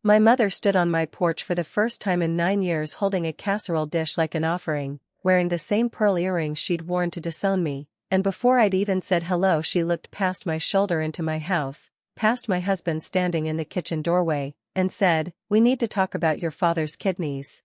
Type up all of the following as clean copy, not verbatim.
My mother stood on my porch for the first time in 9 years holding a casserole dish like an offering, wearing the same pearl earrings she'd worn to disown me, and before I'd even said hello she looked past my shoulder into my house, past my husband standing in the kitchen doorway, and said, "We need to talk about your father's kidneys."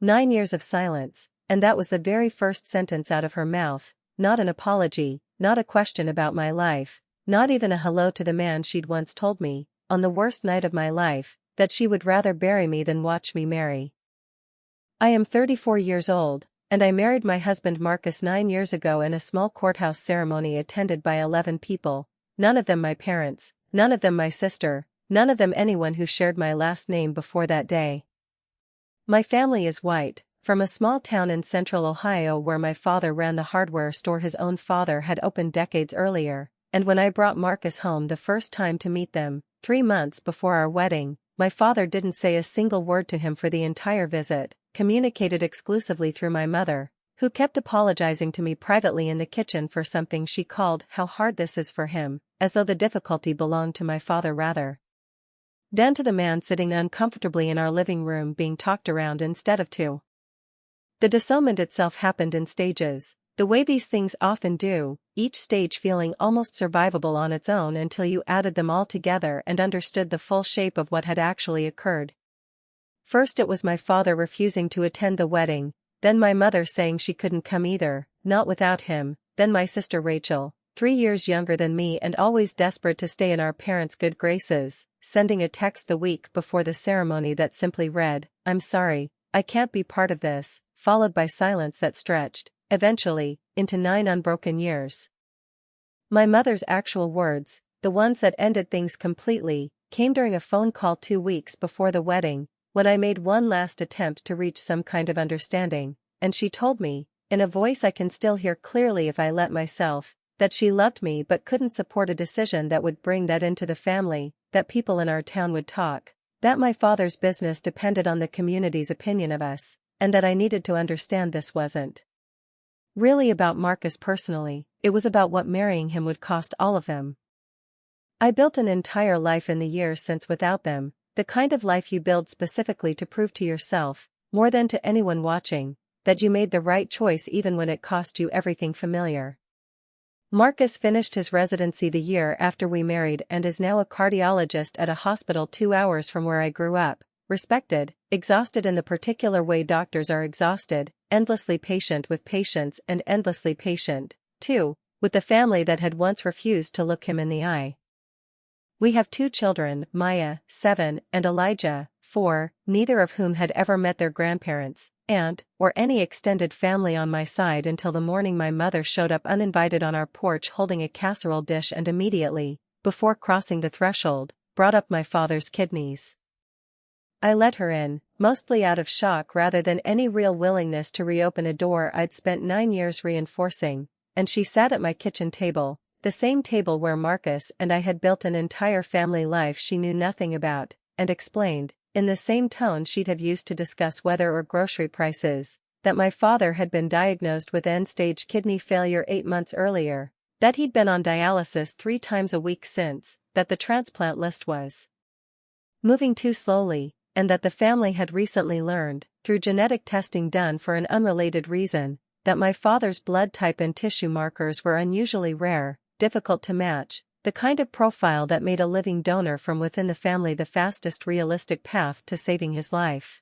9 years of silence, and that was the very first sentence out of her mouth, not an apology, not a question about my life, not even a hello to the man she'd once told me, on the worst night of my life, that she would rather bury me than watch me marry. I am 34 years old, and I married my husband Marcus 9 years ago in a small courthouse ceremony attended by 11 people, none of them my parents, none of them my sister, none of them anyone who shared my last name before that day. My family is white, from a small town in central Ohio where my father ran the hardware store his own father had opened decades earlier, and when I brought Marcus home the first time to meet them, 3 months before our wedding, my father didn't say a single word to him for the entire visit, communicated exclusively through my mother, who kept apologizing to me privately in the kitchen for something she called "how hard this is for him," as though the difficulty belonged to my father rather. Down to the man sitting uncomfortably in our living room being talked around instead of to. The disownment itself happened in stages, the way these things often do, each stage feeling almost survivable on its own until you added them all together and understood the full shape of what had actually occurred. First it was my father refusing to attend the wedding, then my mother saying she couldn't come either, not without him, then my sister Rachel, 3 years younger than me and always desperate to stay in our parents' good graces, sending a text the week before the ceremony that simply read, "I'm sorry, I can't be part of this," followed by silence that stretched, eventually, into 9 unbroken years. My mother's actual words, the ones that ended things completely, came during a phone call 2 weeks before the wedding, when I made one last attempt to reach some kind of understanding, and she told me, in a voice I can still hear clearly if I let myself, that she loved me but couldn't support a decision that would bring that into the family, that people in our town would talk, that my father's business depended on the community's opinion of us, and that I needed to understand this wasn't really about Marcus personally, it was about what marrying him would cost all of them. I built an entire life in the years since without them, the kind of life you build specifically to prove to yourself, more than to anyone watching, that you made the right choice even when it cost you everything familiar. Marcus finished his residency the year after we married and is now a cardiologist at a hospital 2 hours from where I grew up, respected, exhausted in the particular way doctors are exhausted, endlessly patient with patients and endlessly patient, too, with the family that had once refused to look him in the eye. We have 2 children, Maya, 7, and Elijah, 4, neither of whom had ever met their grandparents, aunt, or any extended family on my side until the morning my mother showed up uninvited on our porch holding a casserole dish and immediately, before crossing the threshold, brought up my father's kidneys. I let her in, mostly out of shock rather than any real willingness to reopen a door I'd spent 9 years reinforcing, and she sat at my kitchen table, the same table where Marcus and I had built an entire family life she knew nothing about, and explained, in the same tone she'd have used to discuss weather or grocery prices, that my father had been diagnosed with end-stage kidney failure 8 months earlier, that he'd been on dialysis 3 times a week since, that the transplant list was moving too slowly, and that the family had recently learned, through genetic testing done for an unrelated reason, that my father's blood type and tissue markers were unusually rare, difficult to match, the kind of profile that made a living donor from within the family the fastest realistic path to saving his life.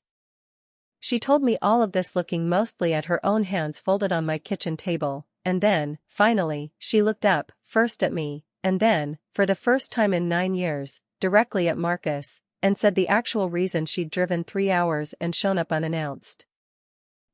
She told me all of this looking mostly at her own hands folded on my kitchen table, and then, finally, she looked up, first at me, and then, for the first time in 9 years, directly at Marcus, and said the actual reason she'd driven 3 hours and shown up unannounced.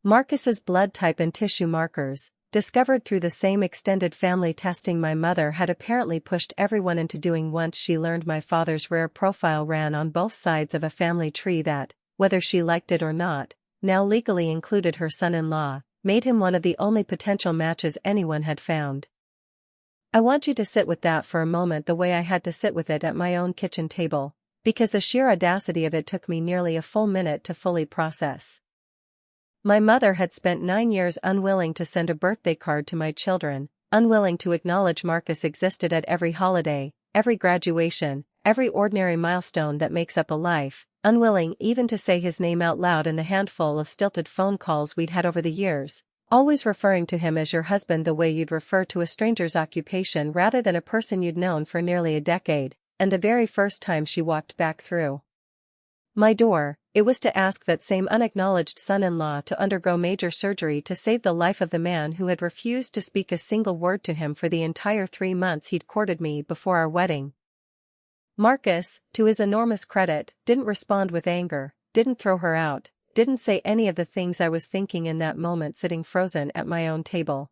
Marcus's blood type and tissue markers, discovered through the same extended family testing my mother had apparently pushed everyone into doing once she learned my father's rare profile ran on both sides of a family tree that, whether she liked it or not, now legally included her son-in-law, made him one of the only potential matches anyone had found. I want you to sit with that for a moment the way I had to sit with it at my own kitchen table, because the sheer audacity of it took me nearly a full minute to fully process. My mother had spent 9 years unwilling to send a birthday card to my children, unwilling to acknowledge Marcus existed at every holiday, every graduation, every ordinary milestone that makes up a life, unwilling even to say his name out loud in the handful of stilted phone calls we'd had over the years, always referring to him as your husband the way you'd refer to a stranger's occupation rather than a person you'd known for nearly a decade, and the very first time she walked back through my door, it was to ask that same unacknowledged son-in-law to undergo major surgery to save the life of the man who had refused to speak a single word to him for the entire 3 months he'd courted me before our wedding. Marcus, to his enormous credit, didn't respond with anger, didn't throw her out, didn't say any of the things I was thinking in that moment sitting frozen at my own table.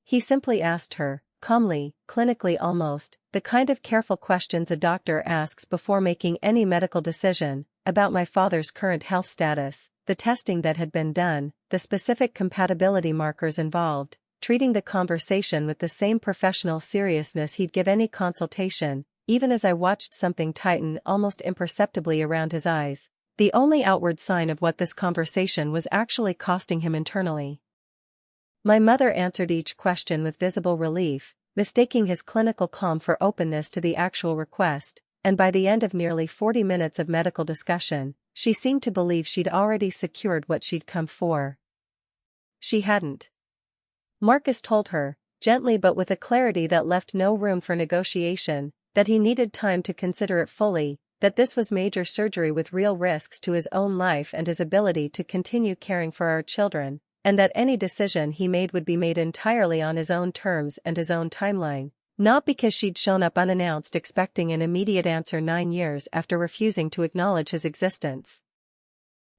He simply asked her, calmly, clinically almost, the kind of careful questions a doctor asks before making any medical decision, about my father's current health status, the testing that had been done, the specific compatibility markers involved, treating the conversation with the same professional seriousness he'd give any consultation, even as I watched something tighten almost imperceptibly around his eyes, the only outward sign of what this conversation was actually costing him internally. My mother answered each question with visible relief, mistaking his clinical calm for openness to the actual request, and by the end of nearly 40 minutes of medical discussion, she seemed to believe she'd already secured what she'd come for. She hadn't. Marcus told her, gently but with a clarity that left no room for negotiation, that he needed time to consider it fully, that this was major surgery with real risks to his own life and his ability to continue caring for our children, and that any decision he made would be made entirely on his own terms and his own timeline, not because she'd shown up unannounced expecting an immediate answer 9 years after refusing to acknowledge his existence.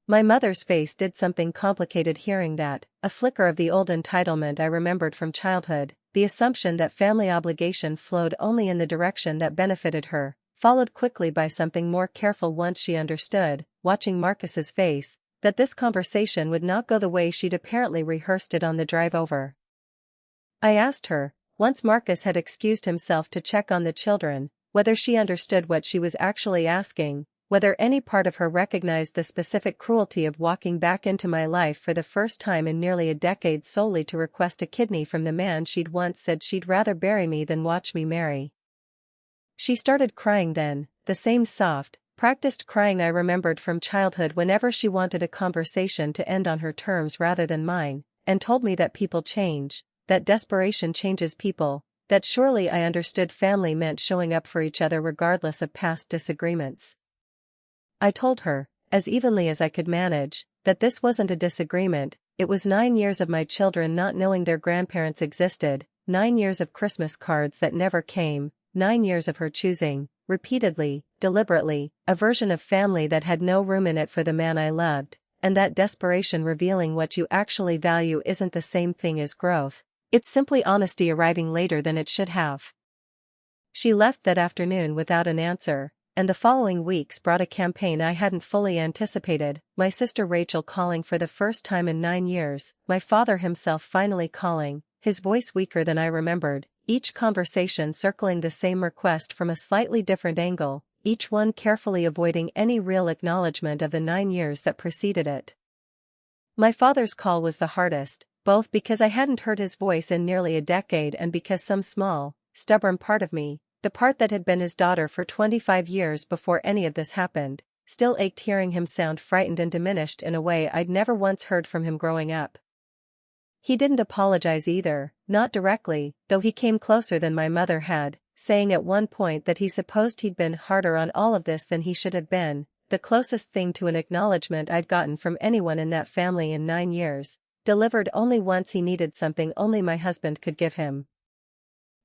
My mother's face did something complicated hearing that, a flicker of the old entitlement I remembered from childhood, the assumption that family obligation flowed only in the direction that benefited her, followed quickly by something more careful once she understood, watching Marcus's face, that this conversation would not go the way she'd apparently rehearsed it on the drive over. I asked her, once Marcus had excused himself to check on the children, whether she understood what she was actually asking, whether any part of her recognized the specific cruelty of walking back into my life for the first time in nearly a decade solely to request a kidney from the man she'd once said she'd rather bury me than watch me marry. She started crying then, the same soft, practiced crying I remembered from childhood whenever she wanted a conversation to end on her terms rather than mine, and told me that people change, that desperation changes people, that surely I understood family meant showing up for each other regardless of past disagreements. I told her, as evenly as I could manage, that this wasn't a disagreement, it was 9 years of my children not knowing their grandparents existed, 9 years of Christmas cards that never came, 9 years of her choosing, repeatedly, deliberately, a version of family that had no room in it for the man I loved, and that desperation revealing what you actually value isn't the same thing as growth, it's simply honesty arriving later than it should have. She left that afternoon without an answer, and the following weeks brought a campaign I hadn't fully anticipated, my sister Rachel calling for the first time in 9 years, my father himself finally calling, his voice weaker than I remembered, each conversation circling the same request from a slightly different angle, each one carefully avoiding any real acknowledgement of the 9 years that preceded it. My father's call was the hardest, both because I hadn't heard his voice in nearly a decade and because some small, stubborn part of me, the part that had been his daughter for 25 years before any of this happened, still ached hearing him sound frightened and diminished in a way I'd never once heard from him growing up. He didn't apologize either, not directly, though he came closer than my mother had, saying at one point that he supposed he'd been harder on all of this than he should have been, the closest thing to an acknowledgement I'd gotten from anyone in that family in 9 years, delivered only once he needed something only my husband could give him.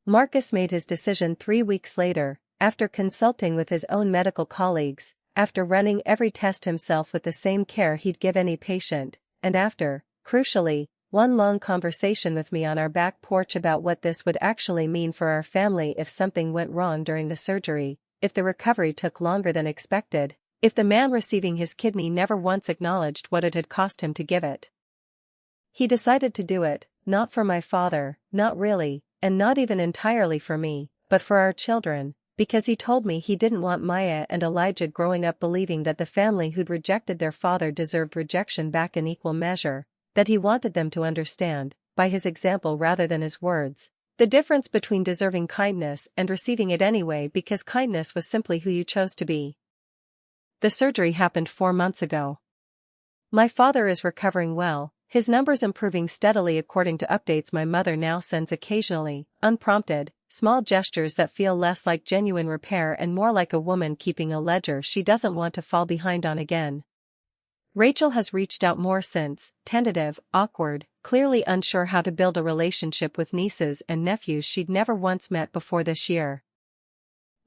Marcus made his decision 3 weeks later, after consulting with his own medical colleagues, after running every test himself with the same care he'd give any patient, and after, crucially, one long conversation with me on our back porch about what this would actually mean for our family if something went wrong during the surgery, if the recovery took longer than expected, if the man receiving his kidney never once acknowledged what it had cost him to give it. He decided to do it, not for my father, not really, and not even entirely for me, but for our children, because he told me he didn't want Maya and Elijah growing up believing that the family who'd rejected their father deserved rejection back in equal measure, that he wanted them to understand, by his example rather than his words, The difference between deserving kindness and receiving it anyway because kindness was simply who you chose to be. The surgery happened 4 months ago. My father is recovering well, his numbers improving steadily according to updates my mother now sends occasionally, unprompted, small gestures that feel less like genuine repair and more like a woman keeping a ledger she doesn't want to fall behind on again. Rachel has reached out more since, tentative, awkward, clearly unsure how to build a relationship with nieces and nephews she'd never once met before this year.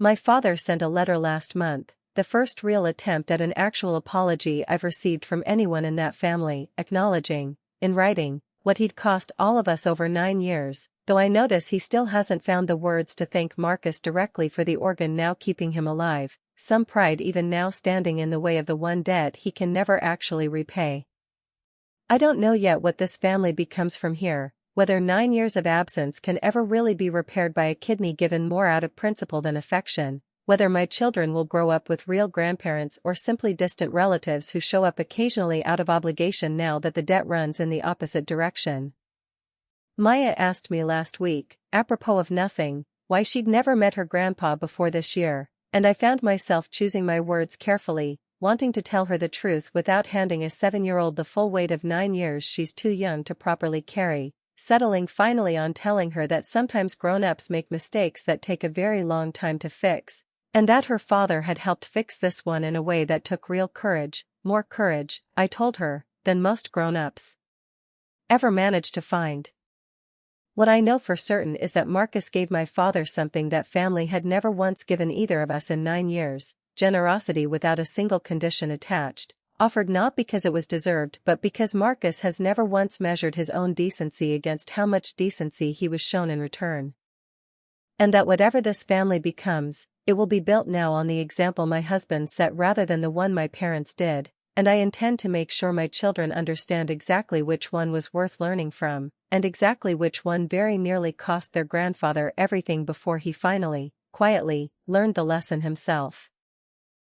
My father sent a letter last month, the first real attempt at an actual apology I've received from anyone in that family, acknowledging, in writing, what he'd cost all of us over 9 years, though I notice he still hasn't found the words to thank Marcus directly for the organ now keeping him alive, some pride even now standing in the way of the one debt he can never actually repay. I don't know yet what this family becomes from here, whether 9 years of absence can ever really be repaired by a kidney given more out of principle than affection, whether my children will grow up with real grandparents or simply distant relatives who show up occasionally out of obligation now that the debt runs in the opposite direction. Maya asked me last week, apropos of nothing, why she'd never met her grandpa before this year, and I found myself choosing my words carefully, wanting to tell her the truth without handing a 7-year-old the full weight of 9 years she's too young to properly carry, settling finally on telling her that sometimes grown-ups make mistakes that take a very long time to fix, and that her father had helped fix this one in a way that took real courage, more courage, I told her, than most grown-ups ever managed to find. What I know for certain is that Marcus gave my father something that family had never once given either of us in 9 years, generosity without a single condition attached, offered not because it was deserved but because Marcus has never once measured his own decency against how much decency he was shown in return. And that whatever this family becomes, it will be built now on the example my husband set rather than the one my parents did, and I intend to make sure my children understand exactly which one was worth learning from, and exactly which one very nearly cost their grandfather everything before he finally, quietly, learned the lesson himself.